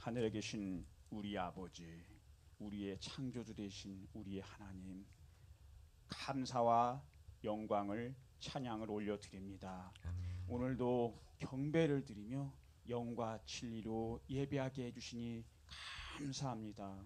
하늘에 계신 우리 아버지, 우리의 창조주 되신 우리의 하나님, 감사와 영광을 찬양을 올려드립니다. 오늘도 경배를 드리며 영과 진리로 예배하게 해주시니 감사합니다.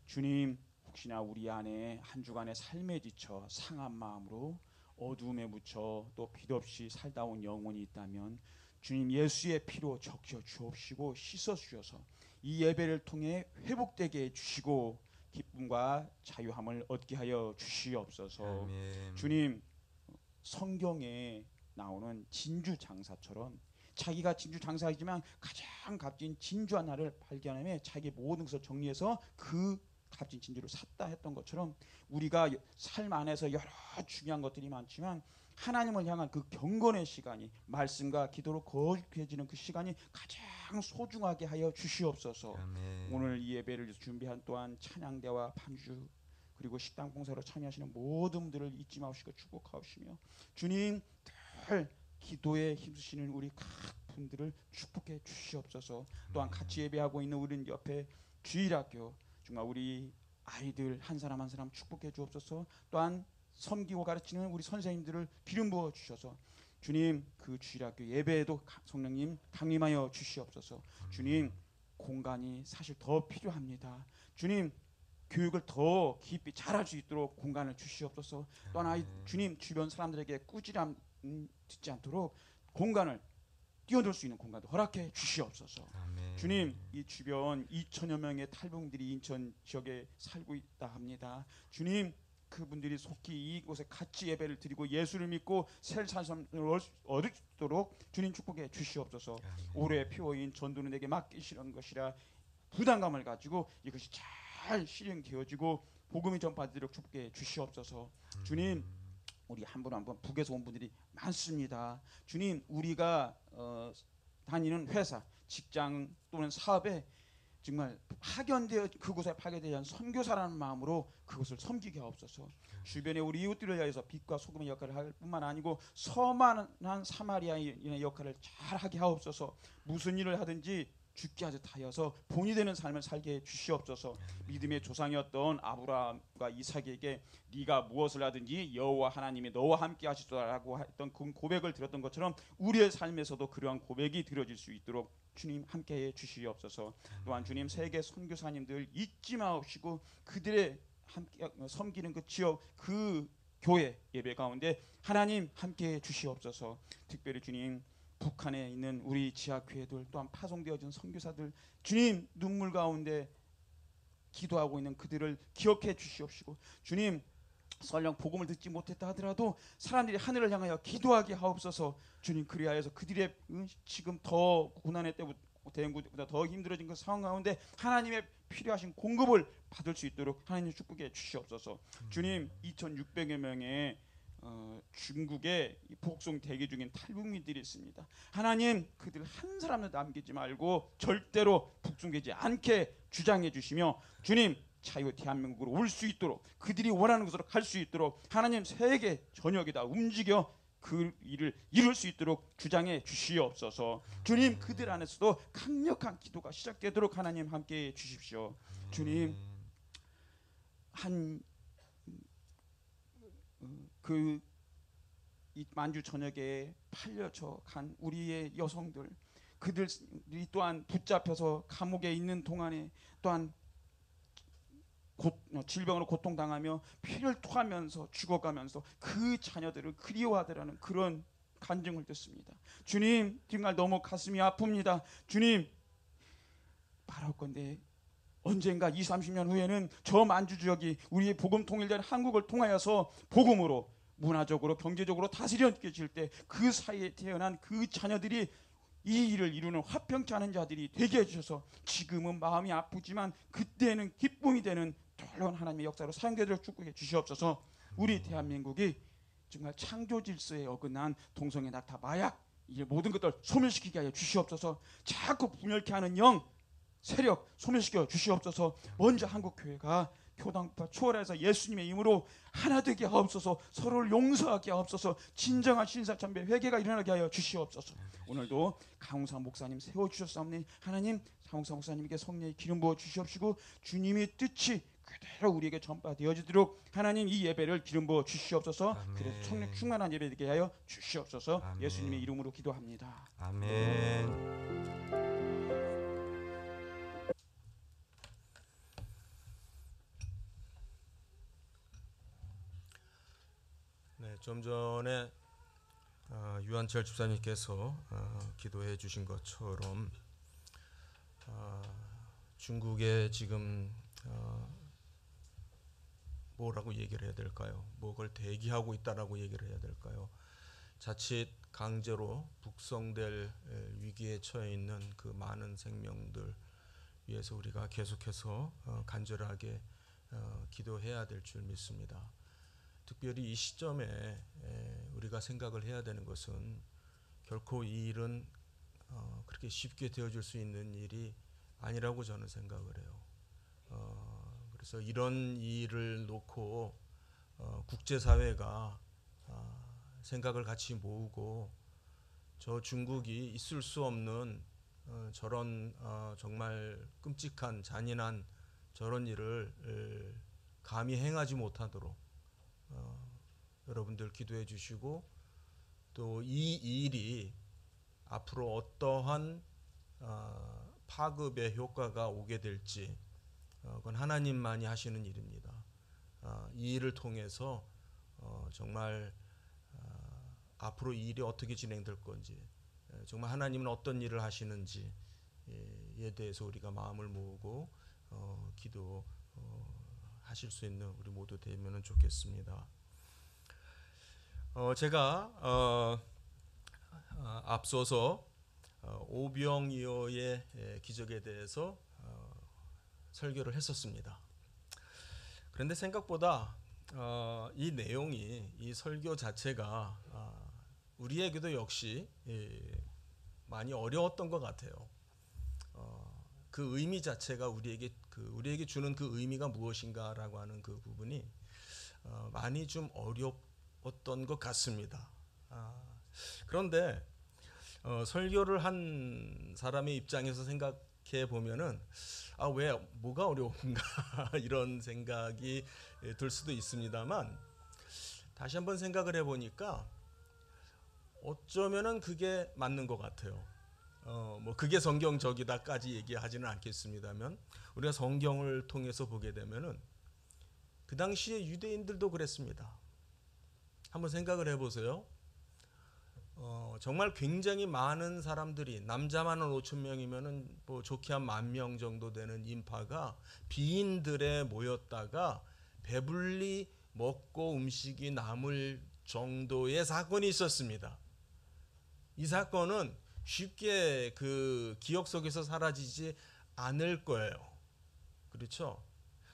주님, 혹시나 우리 안에 한 주간의 삶에 지쳐 상한 마음으로 어두움에 묻혀 또 빛없이 살다 온 영혼이 있다면 주님 예수의 피로 적셔 주옵시고 씻어 주셔서 이 예배를 통해 회복되게 해주시고 기쁨과 자유함을 얻게 하여 주시옵소서. 아멘. 주님, 성경에 나오는 진주 장사처럼 자기가 진주 장사이지만 가장 값진 진주 하나를 발견하며 자기 모든 것을 정리해서 그 값진 진주를 샀다 했던 것처럼 우리가 삶 안에서 여러 중요한 것들이 많지만 하나님을 향한 그 경건의 시간이 말씀과 기도로 거룩해지는 그 시간이 가장 소중하게 하여 주시옵소서. 아멘. 오늘 이 예배를 준비한 또한 찬양대와 반주 그리고 식당 봉사로 참여하시는 모든 분들을 잊지 마시고 축복하시며 주님 늘 기도에 힘쓰시는 우리 각 분들을 축복해 주시옵소서. 또한 같이 예배하고 있는 우리 옆에 주일학교 정말 우리 아이들 한 사람 한 사람 축복해 주옵소서. 또한 섬기고 가르치는 우리 선생님들을 기름 부어 주셔서 주님 그 주일학교 예배에도 성령님 강림하여 주시옵소서. 주님 공간이 사실 더 필요합니다. 주님 교육을 더 깊이 잘할 수 있도록 공간을 주시옵소서. 또한 아이 주님 주변 사람들에게 꾸지람 듣지 않도록 공간을 뛰어들 수 있는 공간도 허락해 주시옵소서. 아멘. 주님 이 주변 2천여 명의 탈북민들이 인천 지역에 살고 있다 합니다. 주님 그분들이 속히 이곳에 같이 예배를 드리고 예수를 믿고 새 삶을 얻도록 주님 축복해 주시옵소서. 올해 표어인 전도는 내게 맡기시는 것이라 부담감을 가지고 이것이 잘 실행되어지고 복음이 전파되도록 축복해 주시옵소서. 주님 우리 한 분 한 분 북에서 온 분들이 많습니다. 주님 우리가 다니는 회사 직장 또는 사업에 정말 파견되어 그곳에 파견되어 선교사라는 마음으로 그것을 섬기게 하옵소서. 주변에 우리 이웃들을 위해서 빛과 소금의 역할을 할 뿐만 아니고 서만한 사마리아인의 역할을 잘 하게 하옵소서. 무슨 일을 하든지 죽게 하여서 본이 되는 삶을 살게 해 주시옵소서. 믿음의 조상이었던 아브라함과 이삭에게 네가 무엇을 하든지 여호와 하나님이 너와 함께 하시더라라고 했던 그 고백을 들었던 것처럼 우리의 삶에서도 그러한 고백이 들어질 수 있도록 주님 함께해 주시옵소서. 또한 주님 세계 선교사님들 잊지 마옵시고 그들의 함께 섬기는 그 지역 그 교회 예배 가운데 하나님 함께해 주시옵소서. 특별히 주님 북한에 있는 우리 지하교회들 또한 파송되어진 선교사들 주님 눈물 가운데 기도하고 있는 그들을 기억해 주시옵시고 주님 설령 복음을 듣지 못했다 하더라도 사람들이 하늘을 향하여 기도하게 하옵소서. 주님 그리하여서 그들의 지금 더 고난의 때보다 대형보다 더 힘들어진 그 상황 가운데 하나님의 필요하신 공급을 받을 수 있도록 하나님 축복해 주시옵소서. 주님 2,600여 명의 중국에 복송 대기 중인 탈북민들이 있습니다. 하나님 그들 한 사람도 남기지 말고 절대로 북송되지 않게 주장해 주시며 주님 자유 대한민국으로 올 수 있도록 그들이 원하는 곳으로 갈 수 있도록 하나님 세계 전역에다 움직여 그 일을 이룰 수 있도록 주장해 주시옵소서. 주님 그들 안에서도 강력한 기도가 시작되도록 하나님 함께해 주십시오. 주님 한 그 이 만주 전역에 팔려져 간 우리의 여성들 그들이 또한 붙잡혀서 감옥에 있는 동안에 또한 질병으로 고통당하며 피를 토하면서 죽어가면서 그 자녀들을 그리워하더라는 그런 간증을 듣습니다. 주님 정말 너무 가슴이 아픕니다. 주님 바랄건대 언젠가 20, 30년 후에는 저 만주 지역이 우리의 복음 통일된 한국을 통하여서 복음으로 문화적으로 경제적으로 다스려질 때 그 사이에 태어난 그 자녀들이 이 일을 이루는 화평케 하는 자들이 되게 해주셔서 지금은 마음이 아프지만 그때는 기쁨이 되는 놀라운 하나님의 역사로 사용되도록 축복해 주시옵소서. 우리 대한민국이 정말 창조 질서에 어긋난 동성애 낙타 마약 이 모든 것들 소멸시키게 하여 주시옵소서. 자꾸 분열케 하는 영 세력 소멸시켜 주시옵소서. 먼저 한국 교회가 교단파 초월해서 예수님의 이름으로 하나 되게 하옵소서. 서로를 용서하게 하옵소서. 진정한 신사참배 회개가 일어나게 하여 주시옵소서. 오늘도 강웅사 목사님 세워주셨사오니 하나님 강웅사 목사님에게 성령의 기름 부어 주시옵시고 주님의 뜻이 그대로 우리에게 전파되어지도록 하나님 이 예배를 기름 부어 주시옵소서. 그래서 성령 충만한 예배 되게 하여 주시옵소서. 아멘. 예수님의 이름으로 기도합니다. 아멘. 네, 좀 전에 유한철 집사님께서 기도해 주신 것처럼 중국에 지금 뭐라고 얘기를 해야 될까요? 뭐를 대기하고 있다라고 얘기를 해야 될까요? 자칫 강제로 북송될 위기에 처해 있는 그 많은 생명들 위해서 우리가 계속해서 간절하게 기도해야 될 줄 믿습니다. 특별히 이 시점에 우리가 생각을 해야 되는 것은 결코 이 일은 그렇게 쉽게 되어질 수 있는 일이 아니라고 저는 생각을 해요. 그래서 이런 일을 놓고 국제사회가 생각을 같이 모으고 저 중국이 있을 수 없는 저런 정말 끔찍한 잔인한 저런 일을 감히 행하지 못하도록 여러분들 기도해 주시고 또 이 일이 앞으로 어떠한 파급의 효과가 오게 될지 그건 하나님만이 하시는 일입니다. 이 일을 통해서 정말 앞으로 이 일이 어떻게 진행될 건지 정말 하나님은 어떤 일을 하시는지에 대해서 우리가 마음을 모으고 기도하실 수 있는 우리 모두 되면 좋겠습니다. 제가 앞서서 오병이어의 기적에 대해서 설교를 했었습니다. 그런데 생각보다 이 내용이 이 설교 자체가 우리에게도 역시 많이 어려웠던 것 같아요. 그 의미 자체가 우리에게 주는 그 의미가 무엇인가라고 하는 그 부분이 많이 좀 어려웠던 것 같습니다. 그런데 설교를 한 사람의 입장에서 생각해 보면은 왜 뭐가 어려운가 이런 생각이 들 수도 있습니다만 다시 한번 생각을 해보니까 어쩌면은 그게 맞는 것 같아요. 뭐 그게 성경적이다까지 얘기하지는 않겠습니다만 우리가 성경을 통해서 보게 되면은 그 당시에 유대인들도 그랬습니다. 한번 생각을 해보세요. 정말 굉장히 많은 사람들이 남자만 5천 명이면은 뭐 좋게 한 10,000명 정도 되는 인파가 비인들에 모였다가 배불리 먹고 음식이 남을 정도의 사건이 있었습니다. 이 사건은 쉽게 그 기억 속에서 사라지지 않을 거예요. 그렇죠?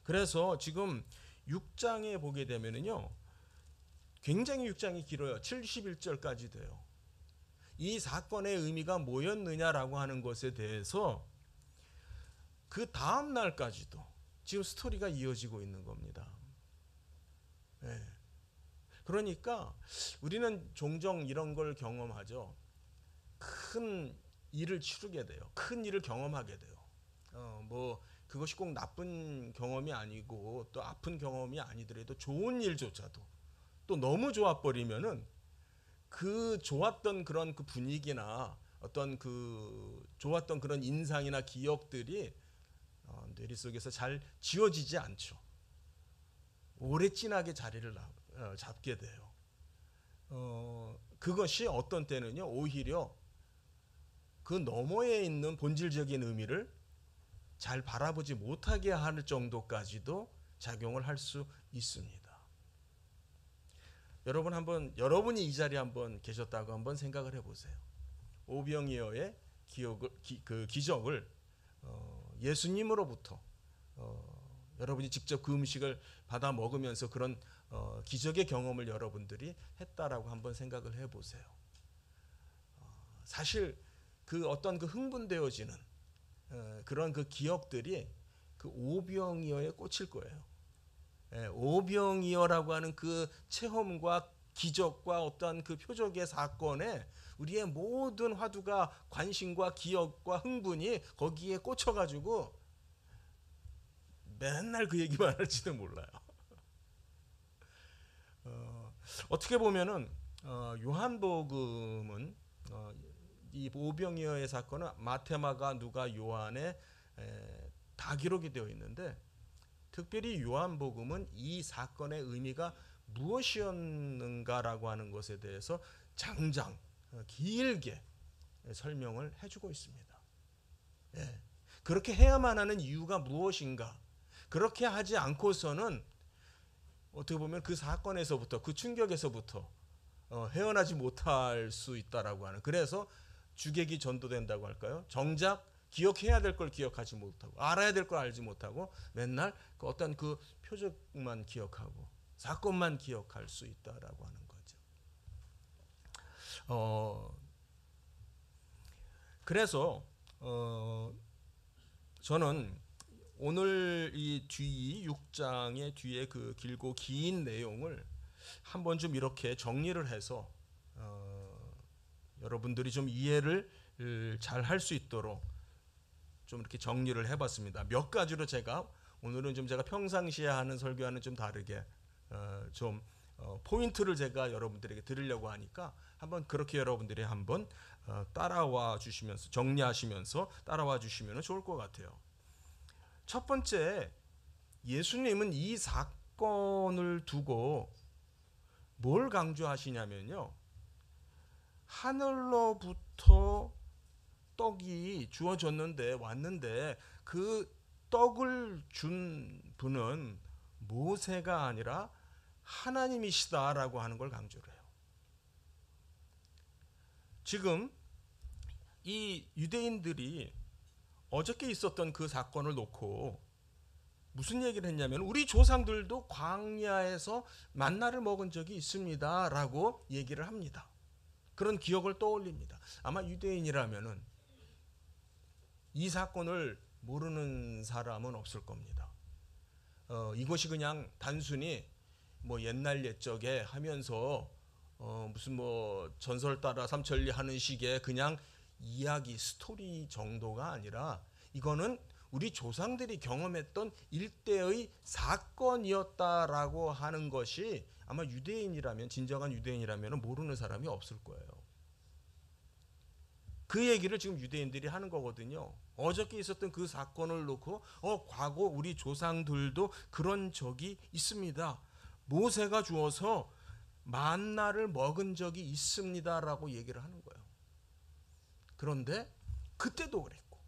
그래서 지금 6장에 보게 되면은요, 굉장히 6장이 길어요. 71절까지 돼요. 이 사건의 의미가 뭐였느냐라고 하는 것에 대해서 그 다음 날까지도 지금 스토리가 이어지고 있는 겁니다. 네. 그러니까 우리는 종종 이런 걸 경험하죠. 큰 일을 치르게 돼요. 큰 일을 경험하게 돼요. 뭐 그것이 꼭 나쁜 경험이 아니고 또 아픈 경험이 아니더라도 좋은 일조차도 또 너무 좋아버리면은 그 좋았던 그런 그 분위기나 어떤 그 좋았던 그런 인상이나 기억들이 뇌리 속에서 잘 지워지지 않죠. 오래 진하게 자리를 잡게 돼요. 그것이 어떤 때는요, 오히려 그 너머에 있는 본질적인 의미를 잘 바라보지 못하게 할 정도까지도 작용을 할 수 있습니다. 여러분이 이 자리에 한번 계셨다고 한번 생각을 해보세요. 오병이어의 기적을 예수님으로부터 여러분이 직접 그 음식을 받아 먹으면서 그런 기적의 경험을 여러분들이 했다라고 한번 생각을 해보세요. 사실 그 어떤 그 흥분되어지는 그런 그 기억들이 그 오병이어에 꽂힐 거예요. 오병이어라고 하는 그 체험과 기적과 어떠한 그 표적의 사건에 우리의 모든 화두가 관심과 기억과 흥분이 거기에 꽂혀가지고 맨날 그 얘기만 할지도 몰라요. 어떻게 보면은 요한복음은 이 오병이어의 사건은 마태, 마가, 누가, 요한에 다 기록이 되어 있는데 특별히 요한복음은 이 사건의 의미가 무엇이었는가라고 하는 것에 대해서 장장 길게 설명을 해주고 있습니다. 예. 그렇게 해야만 하는 이유가 무엇인가? 그렇게 하지 않고서는 어떻게 보면 그 사건에서부터 그 충격에서부터 헤어나지 못할 수 있다라고 하는, 그래서 주객이 전도된다고 할까요? 정작 기억해야 될 걸 기억하지 못하고 알아야 될 걸 알지 못하고 맨날 그 어떤 그 표적만 기억하고 사건만 기억할 수 있다라고 하는 거죠. 그래서 저는 오늘 이 뒤 6장의 뒤에 그 길고 긴 내용을 한번 좀 이렇게 정리를 해서 여러분들이 좀 이해를 잘 할 수 있도록 좀 이렇게 정리를 해봤습니다. 몇 가지로 제가 오늘은 좀 제가 평상시에 하는 설교와는 좀 다르게 좀 포인트를 제가 여러분들에게 드리려고 하니까 한번 그렇게 여러분들이 한번 따라와 주시면서 정리하시면서 따라와 주시면 좋을 것 같아요. 첫 번째, 예수님은 이 사건을 두고 뭘 강조하시냐면요, 하늘로부터 떡이 주어졌는데 왔는데 그 떡을 준 분은 모세가 아니라 하나님이시다라고 하는 걸 강조를 해요. 지금 이 유대인들이 어저께 있었던 그 사건을 놓고 무슨 얘기를 했냐면 우리 조상들도 광야에서 만나를 먹은 적이 있습니다라고 얘기를 합니다. 그런 기억을 떠올립니다. 아마 유대인이라면은 이 사건을 모르는 사람은 없을 겁니다. 이것이 그냥 단순히 뭐 옛날 옛적에 하면서 무슨 뭐 전설 따라 삼천리 하는 식의 그냥 이야기 스토리 정도가 아니라 이거는 우리 조상들이 경험했던 일대의 사건이었다라고 하는 것이 아마 유대인이라면, 진정한 유대인이라면 모르는 사람이 없을 거예요. 그 얘기를 지금 유대인들이 하는 거거든요. 어저께 있었던 그 사건을 놓고 과거 우리 조상들도 그런 적이 있습니다. 모세가 주어서 만나를 먹은 적이 있습니다라고 얘기를 하는 거예요. 그런데 그때도 그랬고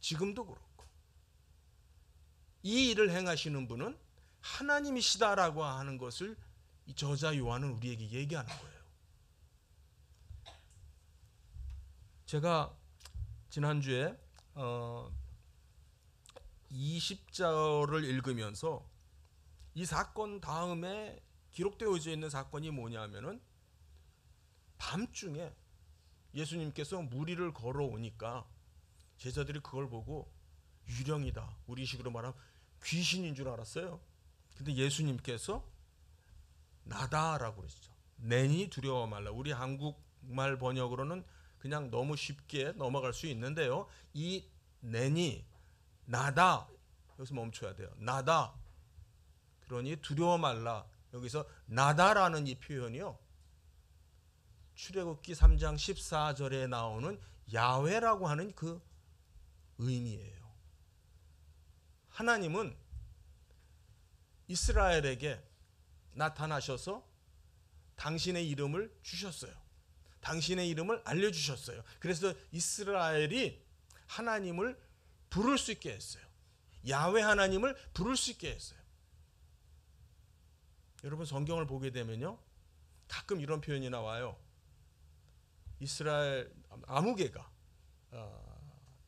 지금도 그렇고 이 일을 행하시는 분은 하나님이시다라고 하는 것을 이 저자 요한은 우리에게 얘기하는 거예요. 제가 지난주에 20절을 읽으면서 이 사건 다음에 기록되어 있는 사건이 뭐냐면은 밤중에 예수님께서 무리를 걸어오니까 제자들이 그걸 보고 유령이다, 우리식으로 말하면 귀신인 줄 알았어요. 근데 예수님께서 나다라고 그러시죠. 내니 두려워 말라. 우리 한국말 번역으로는 그냥 너무 쉽게 넘어갈 수 있는데요, 이 내니 나다 여기서 멈춰야 돼요. 나다, 그러니 두려워 말라. 여기서 나다라는 이 표현이요, 출애굽기 3장 14절에 나오는 야훼라고 하는 그 의미예요. 하나님은 이스라엘에게 나타나셔서 당신의 이름을 주셨어요. 당신의 이름을 알려주셨어요. 그래서 이스라엘이 하나님을 부를 수 있게 했어요. 야훼 하나님을 부를 수 있게 했어요. 여러분 성경을 보게 되면요, 가끔 이런 표현이 나와요. 이스라엘 아무개가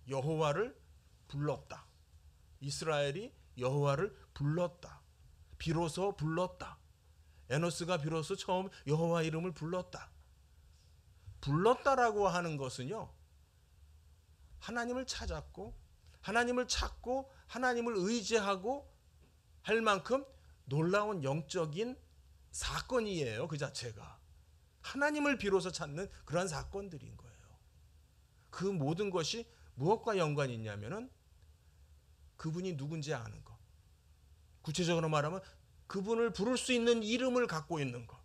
여호와를 불렀다. 이스라엘이 여호와를 불렀다. 비로소 불렀다. 에노스가 비로소 처음 여호와 이름을 불렀다. 불렀다라고 하는 것은요, 하나님을 찾았고 하나님을 찾고 하나님을 의지하고 할 만큼 놀라운 영적인 사건이에요. 그 자체가 하나님을 비로소 찾는 그러한 사건들인 거예요. 그 모든 것이 무엇과 연관이 있냐면은 그분이 누군지 아는 것, 구체적으로 말하면 그분을 부를 수 있는 이름을 갖고 있는 것.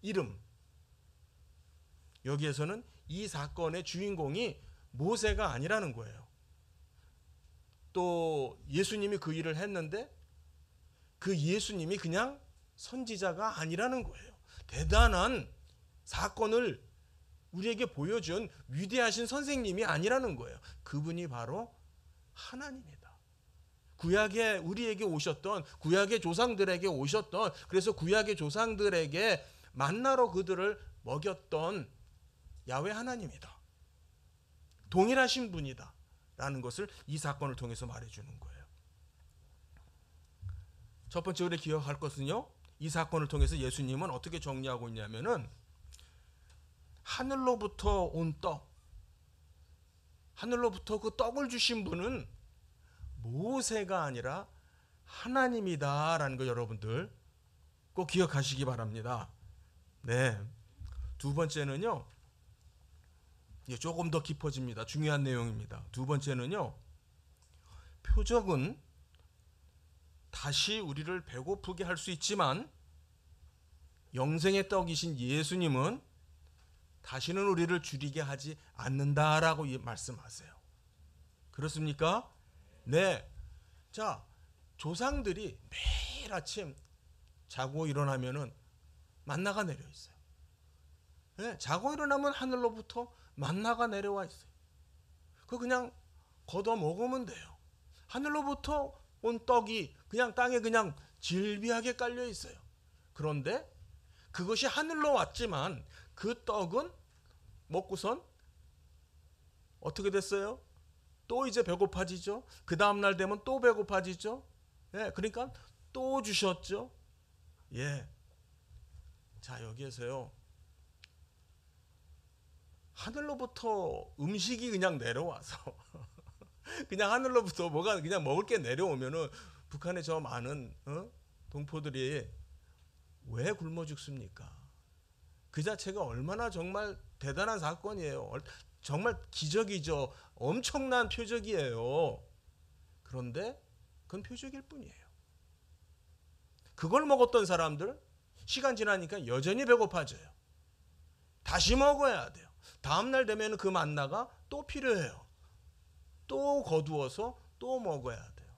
이름. 여기에서는 이 사건의 주인공이 모세가 아니라는 거예요. 또 예수님이 그 일을 했는데 그 예수님이 그냥 선지자가 아니라는 거예요. 대단한 사건을 우리에게 보여준 위대하신 선생님이 아니라는 거예요. 그분이 바로 하나님이다. 구약에 우리에게 오셨던, 구약의 조상들에게 오셨던, 그래서 구약의 조상들에게 만나러 그들을 먹였던 야훼 하나님이다. 동일하신 분이다 라는 것을 이 사건을 통해서 말해주는 거예요. 첫 번째 우리 기억할 것은요, 이 사건을 통해서 예수님은 어떻게 정리하고 있냐면은 하늘로부터 온 떡, 하늘로부터 그 떡을 주신 분은 모세가 아니라 하나님이다라는 거 여러분들 꼭 기억하시기 바랍니다. 네. 두 번째는요, 조금 더 깊어집니다. 중요한 내용입니다. 두 번째는요, 표적은 다시 우리를 배고프게 할 수 있지만 영생의 떡이신 예수님은 다시는 우리를 줄이게 하지 않는다라고 말씀하세요. 그렇습니까? 네. 자, 조상들이 매일 아침 자고 일어나면은 만나가 내려 있어요. 네, 자고 일어나면 하늘로부터 만나가 내려와 있어요. 그거 그냥 걷어 먹으면 돼요. 하늘로부터 온 떡이 그냥 땅에 그냥 질비하게 깔려 있어요. 그런데 그것이 하늘로 왔지만 그 떡은 먹고선 어떻게 됐어요? 또 이제 배고파지죠. 그 다음날 되면 또 배고파지죠. 예, 그러니까 또 주셨죠. 예. 자, 여기에서요, 하늘로부터 음식이 그냥 내려와서 그냥 하늘로부터 뭐가 그냥 먹을 게 내려오면은 북한의 저 많은 동포들이 왜 굶어 죽습니까? 그 자체가 얼마나 정말 대단한 사건이에요. 정말 기적이죠. 엄청난 표적이에요. 그런데 그건 표적일 뿐이에요. 그걸 먹었던 사람들 시간 지나니까 여전히 배고파져요. 다시 먹어야 돼요. 다음날 되면 그 만나가 또 필요해요. 또 거두어서 또 먹어야 돼요.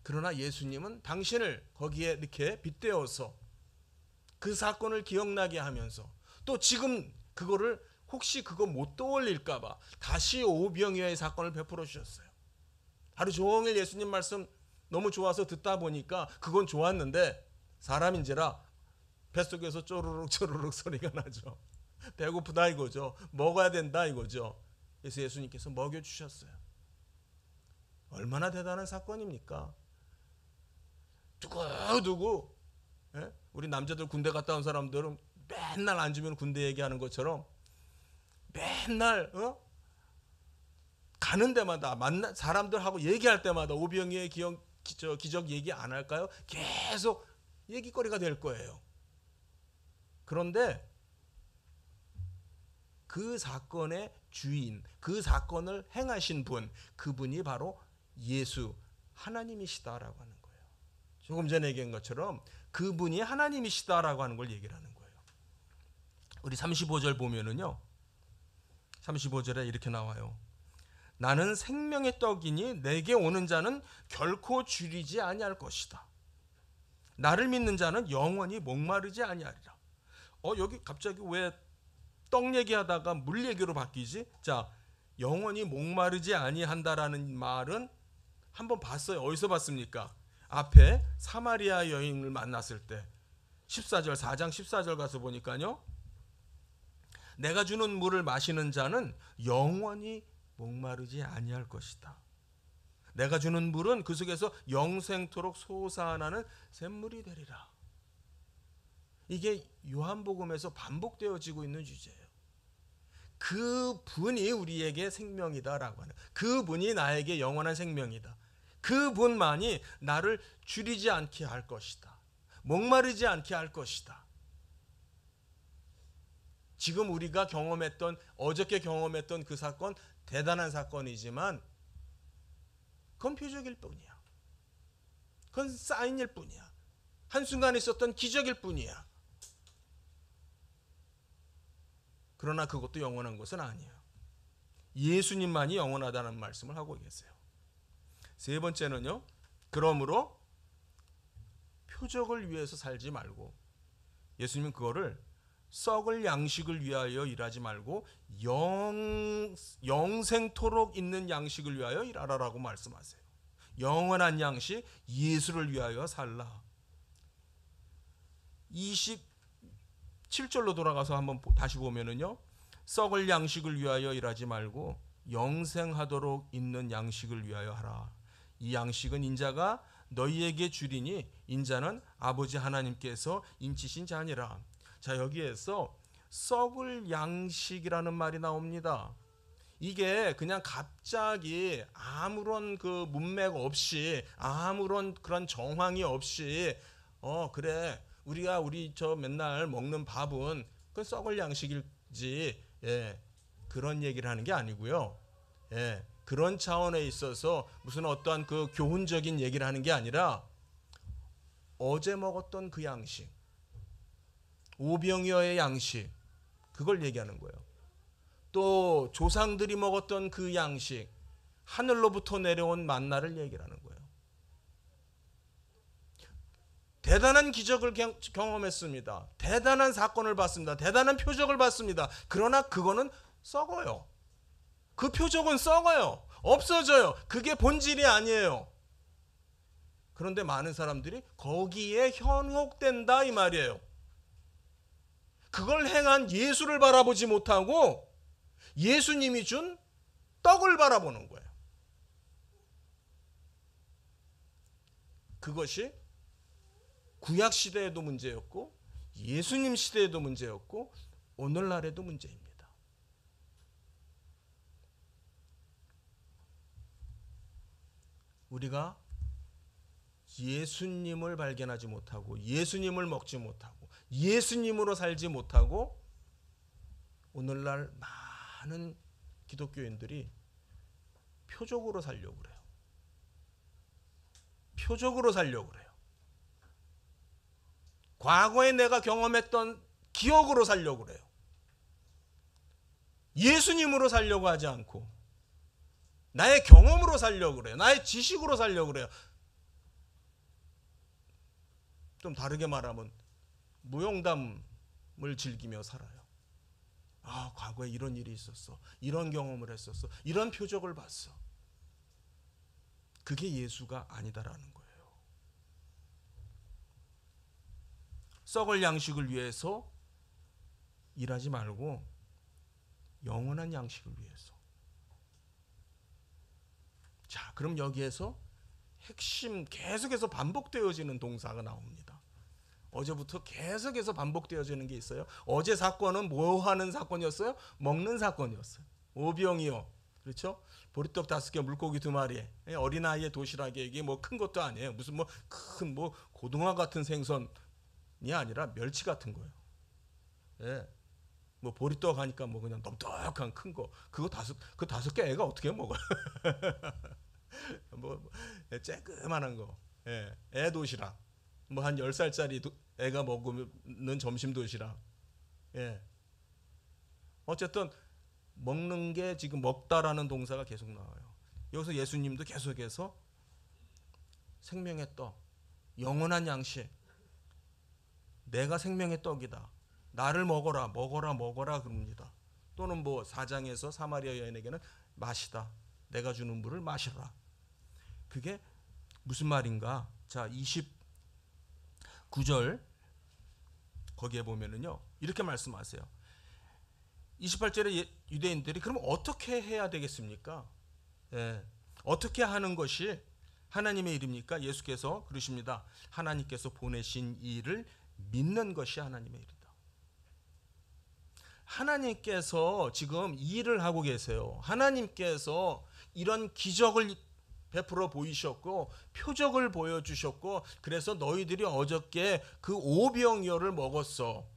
그러나 예수님은 당신을 거기에 이렇게 빗대어서 그 사건을 기억나게 하면서 또 지금 그거를 혹시 그거 못 떠올릴까 봐 다시 오병이어의 사건을 베풀어 주셨어요. 하루 종일 예수님 말씀 너무 좋아서 듣다 보니까 그건 좋았는데 사람인지라 뱃속에서 쪼르륵 쪼르륵 소리가 나죠. 배고프다 이거죠. 먹어야 된다 이거죠. 그래서 예수님께서 먹여주셨어요. 얼마나 대단한 사건입니까? 두고두고, 예? 우리 남자들 군대 갔다 온 사람들은 맨날 앉으면 군대 얘기하는 것처럼 맨날 가는 데마다 만나 사람들하고 얘기할 때마다 오병이의 기적 얘기 안 할까요? 계속 얘기거리가 될 거예요. 그런데 그 사건의 주인, 그 사건을 행하신 분, 그분이 바로 예수 하나님이시다라고 하는 거예요. 조금 전에 얘기한 것처럼 그분이 하나님이시다라고 하는 걸 얘기를 하는 거예요. 우리 35절 보면은요, 35절에 이렇게 나와요. 나는 생명의 떡이니 내게 오는 자는 결코 줄이지 아니할 것이다. 나를 믿는 자는 영원히 목마르지 아니하리라. 여기 갑자기 왜 떡 얘기하다가 물 얘기로 바뀌지? 자, 영원히 목마르지 아니한다라는 말은 한번 봤어요. 어디서 봤습니까? 앞에 사마리아 여인을 만났을 때 14절 4장 14절 가서 보니까요, 내가 주는 물을 마시는 자는 영원히 목마르지 아니할 것이다. 내가 주는 물은 그 속에서 영생토록 솟아나는 샘물이 되리라. 이게 요한복음에서 반복되어지고 있는 주제예요. 그 분이 우리에게 생명이다라고 하는, 그 분이 나에게 영원한 생명이다. 그분만이 나를 줄이지 않게 할 것이다. 목마르지 않게 할 것이다. 지금 우리가 어저께 경험했던 그 사건, 대단한 사건이지만 그건 표적일 뿐이야. 그건 사인일 뿐이야. 한순간에 있었던 기적일 뿐이야. 그러나 그것도 영원한 것은 아니에요. 예수님만이 영원하다는 말씀을 하고 계세요. 세 번째는요, 그러므로 표적을 위해서 살지 말고, 예수님은 그거를 썩을 양식을 위하여 일하지 말고 영생토록 있는 양식을 위하여 일하라라고 말씀하세요. 영원한 양식, 예수를 위하여 살라. 27절로 돌아가서 한번 다시 보면은요, 썩을 양식을 위하여 일하지 말고 영생하도록 있는 양식을 위하여 하라. 이 양식은 인자가 너희에게 주리니 인자는 아버지 하나님께서 인치신 자니라. 자, 여기에서 썩을 양식이라는 말이 나옵니다. 이게 그냥 갑자기 아무런 그 문맥 없이, 아무런 그런 정황이 없이 그래, 우리 저 맨날 먹는 밥은 그 썩을 양식이지, 그런 얘기를 하는 게 아니고요. 그런 차원에 있어서 무슨 어떠한 그 교훈적인 얘기를 하는 게 아니라 어제 먹었던 그 양식, 오병이어의 양식, 그걸 얘기하는 거예요. 또 조상들이 먹었던 그 양식, 하늘로부터 내려온 만나를 얘기하는 거예요. 대단한 기적을 경험했습니다. 대단한 사건을 봤습니다. 대단한 표적을 봤습니다. 그러나 그거는 썩어요. 그 표적은 썩어요. 없어져요. 그게 본질이 아니에요. 그런데 많은 사람들이 거기에 현혹된다 이 말이에요. 그걸 행한 예수를 바라보지 못하고 예수님이 준 떡을 바라보는 거예요. 그것이 구약 시대에도 문제였고 예수님 시대에도 문제였고 오늘날에도 문제입니다. 우리가 예수님을 발견하지 못하고 예수님을 먹지 못하고 예수님으로 살지 못하고 오늘날 많은 기독교인들이 표적으로 살려고 그래요. 표적으로 살려고 그래요. 과거에 내가 경험했던 기억으로 살려고 그래요. 예수님으로 살려고 하지 않고 나의 경험으로 살려고 그래요. 나의 지식으로 살려고 그래요. 좀 다르게 말하면 무용담을 즐기며 살아요. 아, 과거에 이런 일이 있었어. 이런 경험을 했었어. 이런 표적을 봤어. 그게 예수가 아니다라는 거예요. 썩을 양식을 위해서 일하지 말고 영원한 양식을 위해서. 자, 그럼 여기에서 핵심 계속해서 반복되어지는 동사가 나옵니다. 어제부터 계속해서 반복되어지는 게 있어요. 어제 사건은 뭐 하는 사건이었어요? 먹는 사건이었어요. 오병이어, 그렇죠? 보리떡 5개, 물고기 2마리, 어린아이의 도시락에 이게 뭐 큰 것도 아니에요. 무슨 뭐 큰 뭐 고등어 같은 생선이 아니라 멸치 같은 거예요. 예. 뭐 보리떡 하니까 뭐 그냥 넉넉한 큰 거, 그거 5개 애가 어떻게 먹어요? 뭐 쬐끄만한 거, 애 도시락, 뭐 한 10살짜리 애가 먹으면 점심 도시락, 어쨌든 먹는 게 지금 먹다라는 동사가 계속 나와요. 여기서 예수님도 계속해서 생명의 떡, 영원한 양식, 내가 생명의 떡이다. 나를 먹어라, 먹어라, 먹어라 그럽니다. 또는 뭐 4장에서 사마리아 여인에게는 마시다. 내가 주는 물을 마시라. 그게 무슨 말인가? 자, 29절 거기에 보면은요, 이렇게 말씀하세요. 28절에 유대인들이 그럼 어떻게 해야 되겠습니까? 어떻게 하는 것이 하나님의 일입니까? 예수께서 그러십니다. 하나님께서 보내신 일을 믿는 것이 하나님의 일이다. 하나님께서 지금 일을 하고 계세요. 하나님께서 이런 기적을 베풀어 보이셨고 표적을 보여주셨고 그래서 너희들이 어저께 그 오병이어를 먹었어.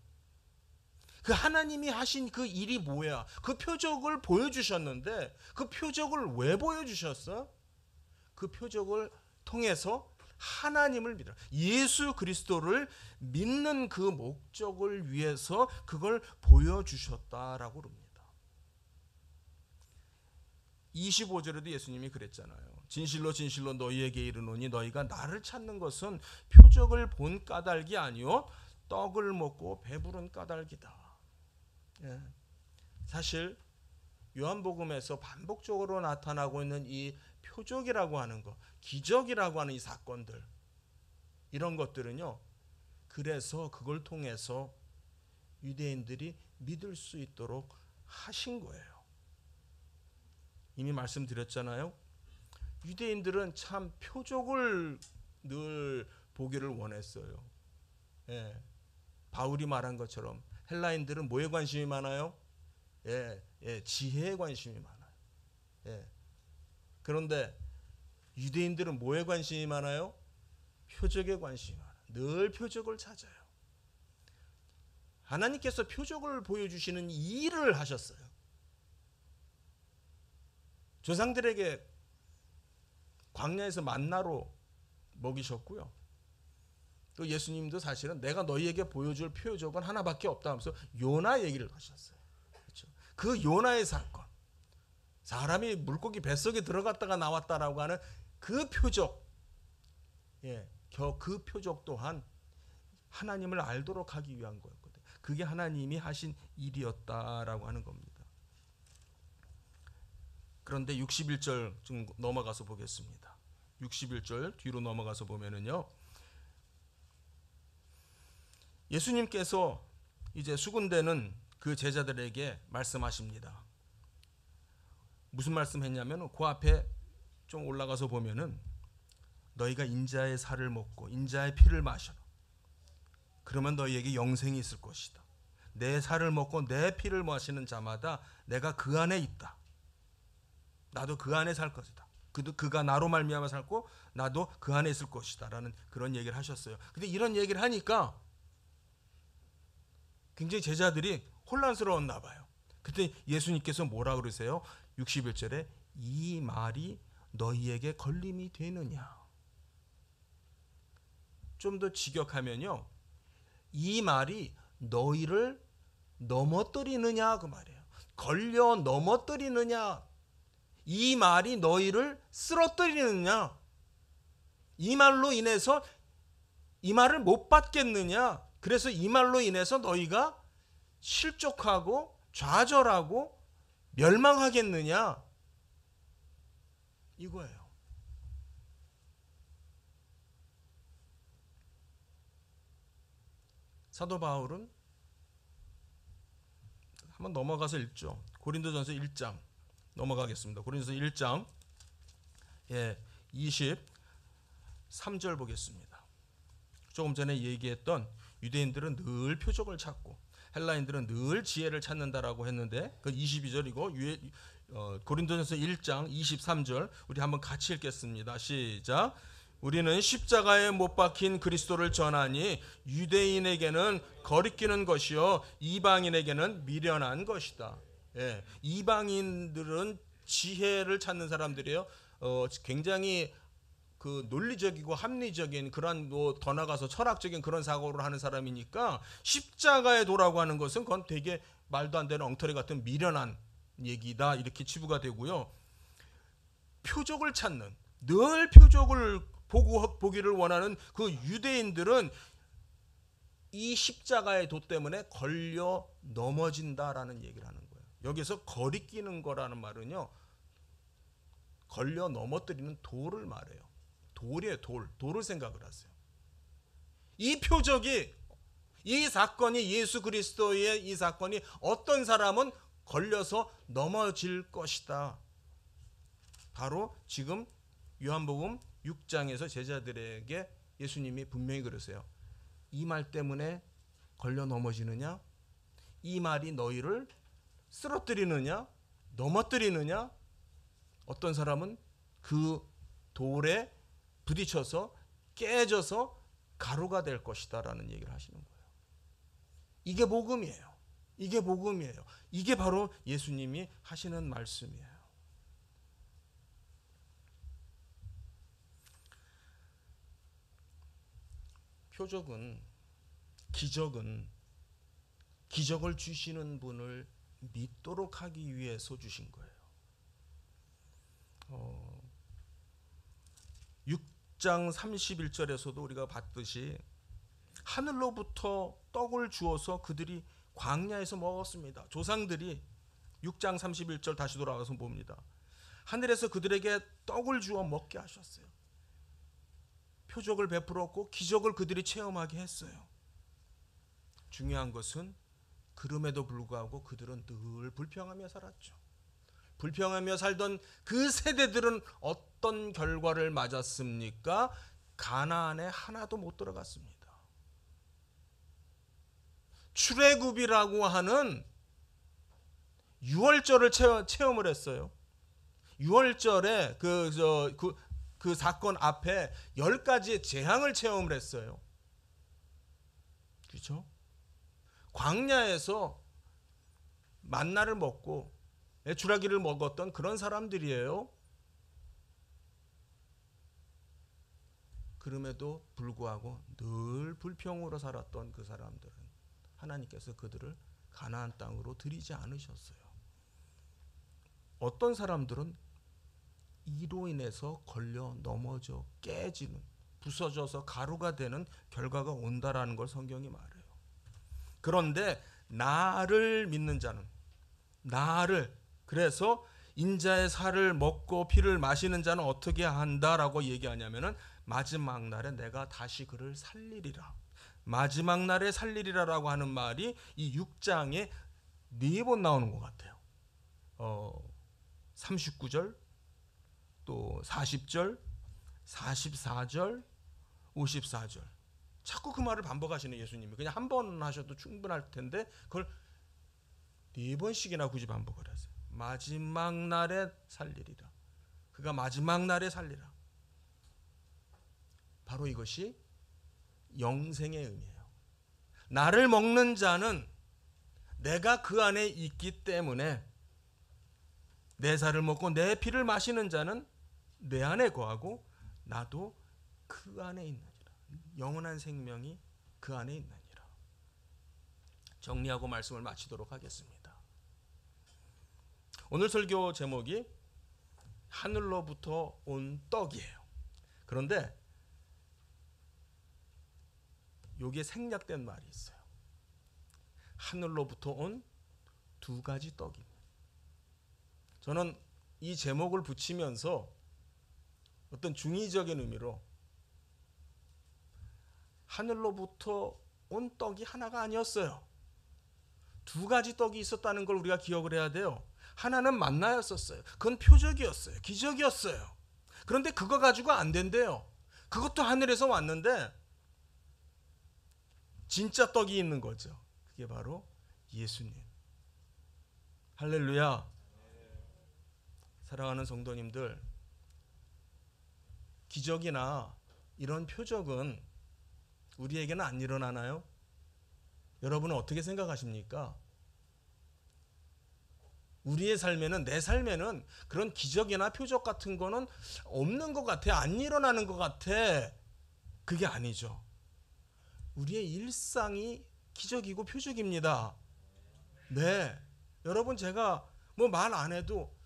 그 하나님이 하신 그 일이 뭐야? 그 표적을 보여주셨는데 그 표적을 왜 보여주셨어? 그 표적을 통해서 하나님을 믿어 예수 그리스도를 믿는 그 목적을 위해서 그걸 보여주셨다라고 그럽니다. 25절에도 예수님이 그랬잖아요. 진실로 진실로 너희에게 이르노니 너희가 나를 찾는 것은 표적을 본 까닭이 아니요 떡을 먹고 배부른 까닭이다. 예. 사실 요한복음에서 반복적으로 나타나고 있는 이 표적이라고 하는 것, 기적이라고 하는 이 사건들, 이런 것들은요, 그래서 그걸 통해서 유대인들이 믿을 수 있도록 하신 거예요. 이미 말씀드렸잖아요. 유대인들은 참 표적을 늘 보기를 원했어요. 예. 바울이 말한 것처럼 헬라인들은 뭐에 관심이 많아요? 지혜에 관심이 많아요. 예. 그런데 유대인들은 뭐에 관심이 많아요? 표적에 관심이 많아요. 늘 표적을 찾아요. 하나님께서 표적을 보여주시는 일을 하셨어요. 조상들에게 광야에서 만나로 먹이셨고요. 또 예수님도 사실은 내가 너희에게 보여줄 표적은 하나밖에 없다 하면서 요나 얘기를 하셨어요. 그렇죠? 그 요나의 사건, 사람이 물고기 뱃속에 들어갔다가 나왔다라고 하는 그 표적, 그 표적 또한 하나님을 알도록 하기 위한 거였거든요. 그게 하나님이 하신 일이었다라고 하는 겁니다. 그런데 61절 좀 넘어가서 보겠습니다. 61절 뒤로 넘어가서 보면은요, 예수님께서 이제 수군대는 그 제자들에게 말씀하십니다. 무슨 말씀했냐면 그 앞에 좀 올라가서 보면은 너희가 인자의 살을 먹고 인자의 피를 마셔라. 그러면 너희에게 영생이 있을 것이다. 내 살을 먹고 내 피를 마시는 자마다 내가 그 안에 있다. 나도 그 안에 살 것이다. 그가 나로 말미암아 살고 나도 그 안에 있을 것이다 라는 그런 얘기를 하셨어요. 근데 이런 얘기를 하니까 굉장히 제자들이 혼란스러웠나 봐요. 그때 예수님께서 뭐라 그러세요? 61절에 이 말이 너희에게 걸림이 되느냐. 좀 더 직역하면요, 이 말이 너희를 넘어뜨리느냐 그 말이에요. 걸려 넘어뜨리느냐, 이 말이 너희를 쓰러뜨리느냐, 이 말로 인해서 이 말을 못 받겠느냐, 그래서 이 말로 인해서 너희가 실족하고 좌절하고 멸망하겠느냐, 이거예요. 사도 바울은 한번 넘어가서 읽죠. 고린도전서 1장 넘어가겠습니다. 고린도전서 1장 23절 보겠습니다. 조금 전에 얘기했던 유대인들은 늘 표적을 찾고 헬라인들은 늘 지혜를 찾는다라고 했는데 그 22절이고 고린도전서 1장 23절 우리 한번 같이 읽겠습니다. 시작. 우리는 십자가에 못 박힌 그리스도를 전하니 유대인에게는 거리끼는 것이요 이방인에게는 미련한 것이다. 이방인들은 지혜를 찾는 사람들이에요. 굉장히 그 논리적이고 합리적인 그런 더 나가서 철학적인 그런 사고를 하는 사람이니까 십자가에 도라고 하는 것은 그건 되게 말도 안 되는 엉터리 같은 미련한 얘기다 이렇게 치부가 되고요. 표적을 찾는 늘 표적을 보기를 원하는 그 유대인들은 이 십자가의 도 때문에 걸려 넘어진다라는 얘기를 하는 거예요. 여기서 거리끼는 거라는 말은요, 걸려 넘어뜨리는 돌을 말해요. 돌이에요. 돌을 생각을 하세요. 이 표적이, 이 사건이, 예수 그리스도의 이 사건이 어떤 사람은 걸려서 넘어질 것이다. 바로 지금 요한복음 6장에서 제자들에게 예수님이 분명히 그러세요. 이 말 때문에 걸려 넘어지느냐? 이 말이 너희를 쓰러뜨리느냐? 넘어뜨리느냐? 어떤 사람은 그 돌에 부딪혀서 깨져서 가루가 될 것이다라는 얘기를 하시는 거예요. 이게 복음이에요. 이게 복음이에요. 이게 바로 예수님이 하시는 말씀이에요. 표적은, 기적은 기적을 주시는 분을 믿도록 하기 위해서 주신 거예요. 6장 31절에서도 우리가 봤듯이 하늘로부터 떡을 주어서 그들이 광야에서 먹었습니다. 조상들이 6장 31절 다시 돌아가서 봅니다. 하늘에서 그들에게 떡을 주어 먹게 하셨어요. 표적을 베풀었고 기적을 그들이 체험하게 했어요. 중요한 것은 그럼에도 불구하고 그들은 늘 불평하며 살았죠. 불평하며 살던 그 세대들은 어떤 결과를 맞았습니까? 가나안에 하나도 못 들어갔습니다. 출애굽이라고 하는 유월절을 체험을 했어요. 유월절에 그 사건 앞에 10가지의 재앙을 체험을 했어요. 그렇죠? 광야에서 만나를 먹고 주라기를 먹었던 그런 사람들이에요. 그럼에도 불구하고 늘 불평으로 살았던 그 사람들은 하나님께서 그들을 가나안 땅으로 들이지 않으셨어요. 어떤 사람들은 이로 인해서 걸려 넘어져 깨지는, 부서져서 가루가 되는 결과가 온다라는 걸 성경이 말해요. 그런데 나를 믿는 자는, 나를, 그래서 인자의 살을 먹고 피를 마시는 자는 어떻게 한다라고 얘기하냐면은 마지막 날에 내가 다시 그를 살리리라. 마지막 날에 살리리라라고 하는 말이 이 6장에 4번 나오는 것 같아요. 39절, 또 40절, 44절, 54절. 자꾸 그 말을 반복하시는 예수님이. 그냥 한 번 하셔도 충분할 텐데 그걸 4번씩이나 굳이 반복을 하세요. 마지막 날에 살리리라. 그가 마지막 날에 살리라. 바로 이것이 영생의 의미예요. 나를 먹는 자는 내가 그 안에 있기 때문에, 내 살을 먹고 내 피를 마시는 자는 내 안에 거하고 나도 그 안에 있느니라. 영원한 생명이 그 안에 있느니라. 정리하고 말씀을 마치도록 하겠습니다. 오늘 설교 제목이 하늘로부터 온 떡이에요. 그런데 여기에 생략된 말이 있어요. 하늘로부터 온 2가지 떡입니다. 저는 이 제목을 붙이면서 어떤 중의적인 의미로 하늘로부터 온 떡이 하나가 아니었어요. 2가지 떡이 있었다는 걸 우리가 기억을 해야 돼요. 하나는 만나였었어요. 그건 표적이었어요. 기적이었어요. 그런데 그거 가지고 안 된대요. 그것도 하늘에서 왔는데 진짜 떡이 있는 거죠. 그게 바로 예수님. 할렐루야. 사랑하는 성도님들, 기적이나 이런 표적은 우리에게는 안 일어나나요? 여러분은 어떻게 생각하십니까? 우리의 삶에는, 내 삶에는 그런 기적이나 표적 같은 거는 없는 것 같아. 안 일어나는 것 같아. 그게 아니죠. 우리의 일상이 기적이고 표적입니다. 네. 여러분, 제가 뭐 말 안 해도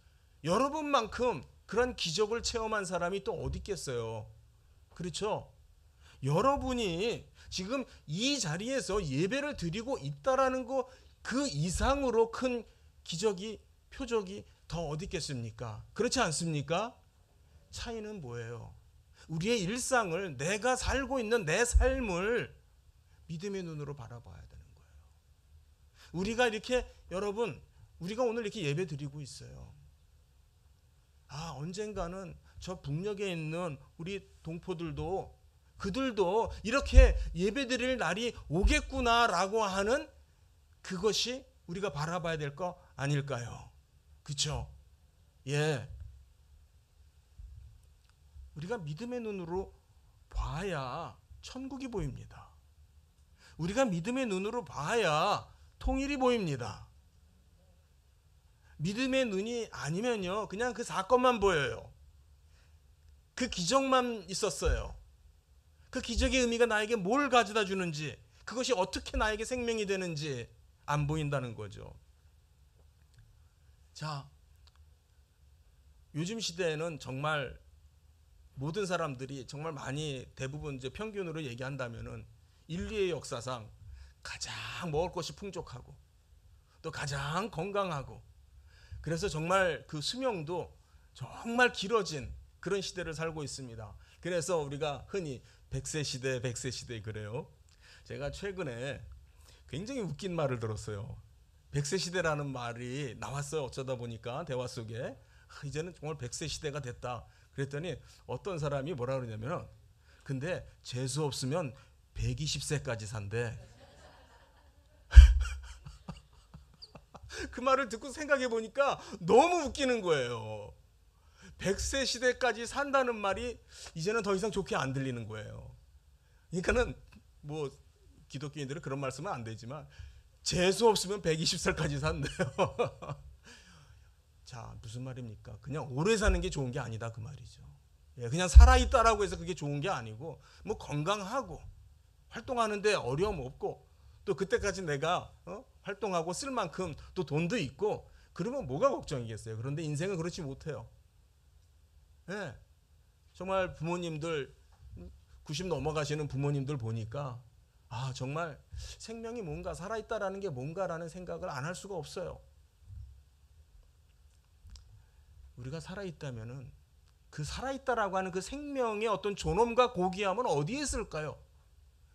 여러분만큼 그런 기적을 체험한 사람이 또 어디 있겠어요? 그렇죠? 여러분이 지금 이 자리에서 예배를 드리고 있다라는 거 그 이상으로 큰 기적이, 표적이 더 어디 있겠습니까? 그렇지 않습니까? 차이는 뭐예요? 우리의 일상을, 내가 살고 있는 내 삶을 믿음의 눈으로 바라봐야 되는 거예요. 우리가 이렇게, 여러분, 우리가 오늘 이렇게 예배 드리고 있어요. 언젠가는 저 북녘에 있는 우리 동포들도, 그들도 이렇게 예배 드릴 날이 오겠구나라고 하는 그것이 우리가 바라봐야 될 거 아닐까요? 그렇죠? 예. 우리가 믿음의 눈으로 봐야 천국이 보입니다. 우리가 믿음의 눈으로 봐야 통일이 보입니다. 믿음의 눈이 아니면요, 그냥 그 사건만 보여요. 그 기적만 있었어요. 그 기적의 의미가 나에게 뭘 가져다 주는지, 그것이 어떻게 나에게 생명이 되는지 안 보인다는 거죠. 자, 요즘 시대에는 정말 모든 사람들이 정말 많이 대부분 이제 평균으로 얘기한다면은 인류의 역사상 가장 먹을 것이 풍족하고 또 가장 건강하고, 그래서 정말 그 수명도 정말 길어진 그런 시대를 살고 있습니다. 그래서 우리가 흔히 100세 시대, 100세 시대 그래요. 제가 최근에 굉장히 웃긴 말을 들었어요. 100세 시대라는 말이 나왔어요. 어쩌다 보니까 대화 속에 이제는 정말 100세 시대가 됐다. 그랬더니 어떤 사람이 뭐라 그러냐면, 근데 재수 없으면 120세까지 산대. 그 말을 듣고 생각해 보니까 너무 웃기는 거예요. 100세 시대까지 산다는 말이 이제는 더 이상 좋게 안 들리는 거예요. 그러니까는 뭐 기독교인들은 그런 말씀은 안 되지만 재수 없으면 120살까지 산대요. 자, 무슨 말입니까? 그냥 오래 사는 게 좋은 게 아니다 그 말이죠. 예, 그냥 살아있다라고 해서 그게 좋은 게 아니고, 뭐 건강하고 활동하는데 어려움 없고, 또 그때까지 내가 활동하고 쓸 만큼 또 돈도 있고, 그러면 뭐가 걱정이겠어요. 그런데 인생은 그렇지 못해요. 예, 정말 부모님들 90 넘어가시는 부모님들 보니까 정말 생명이 뭔가, 살아있다라는 게 뭔가라는 생각을 안 할 수가 없어요. 우리가 살아있다면은 그 살아있다라고 하는 그 생명의 어떤 존엄과 고귀함은 어디에 있을까요?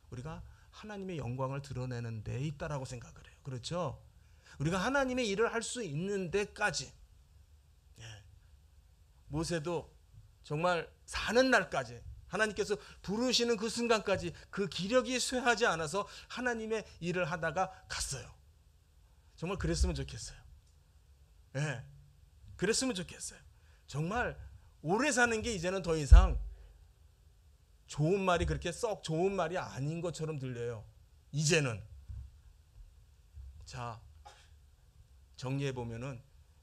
우리가 하나님의 영광을 드러내는 데 있다라고 생각을 해요. 그렇죠? 우리가 하나님의 일을 할 수 있는 데까지, 모세도 정말 사는 날까지, 하나님께서 부르시는 그 순간까지 그 기력이 쇠하지 않아서 하나님의 일을 하다가 갔어요. 정말 그랬으면 좋겠어요. 예, 그랬으면 좋겠어요. 정말 오래 사는 게 이제는 더 이상 좋은 말이 그렇게 썩 좋은 말이 아닌 것처럼 들려요. 이제는. 자, 정리해 보면은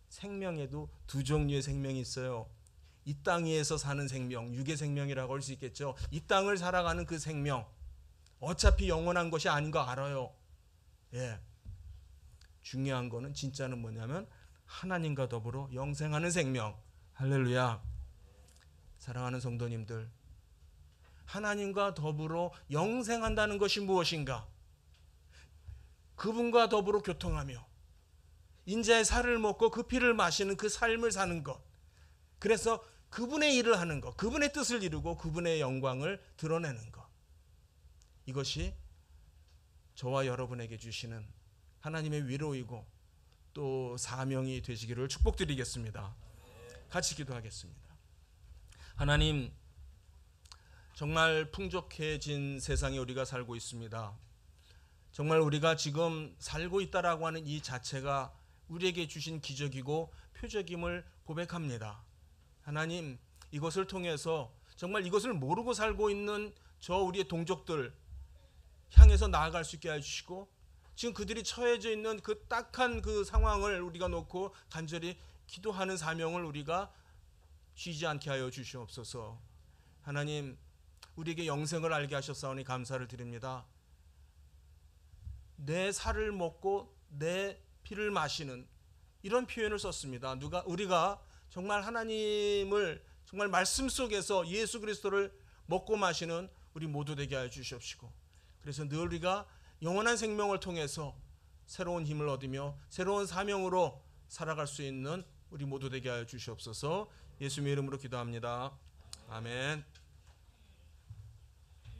생명에도 두 종류의 생명이 있어요. 이 땅 위에서 사는 생명, 육의 생명이라고 할 수 있겠죠. 이 땅을 살아가는 그 생명, 어차피 영원한 것이 아닌 거 알아요. 예. 중요한 거는 진짜는 뭐냐면 하나님과 더불어 영생하는 생명. 할렐루야. 사랑하는 성도님들, 하나님과 더불어 영생한다는 것이 무엇인가? 그분과 더불어 교통하며 인자의 살을 먹고 그 피를 마시는 그 삶을 사는 것. 그래서 그분의 일을 하는 것, 그분의 뜻을 이루고 그분의 영광을 드러내는 것. 이것이 저와 여러분에게 주시는 하나님의 위로이고 또 사명이 되시기를 축복드리겠습니다. 같이 기도하겠습니다. 하나님, 정말 풍족해진 세상에 우리가 살고 있습니다. 정말 우리가 지금 살고 있다라고 하는 이 자체가 우리에게 주신 기적이고 표적임을 고백합니다. 하나님, 이것을 통해서 정말 이것을 모르고 살고 있는 저 우리의 동족들 향해서 나아갈 수 있게 해주시고, 지금 그들이 처해져 있는 그 딱한 그 상황을 우리가 놓고 간절히 기도하는 사명을 우리가 쉬지 않게 하여 주시옵소서. 하나님, 우리에게 영생을 알게 하셨사오니 감사를 드립니다. 내 살을 먹고 내 피를 마시는 이런 표현을 썼습니다. 우리가 정말 하나님을 정말 말씀 속에서 예수 그리스도를 먹고 마시는 우리 모두 되게 하여 주시옵시고, 그래서 늘 우리가 영원한 생명을 통해서 새로운 힘을 얻으며 새로운 사명으로 살아갈 수 있는 우리 모두 되게 하여 주시옵소서. 예수님의 이름으로 기도합니다. 아멘.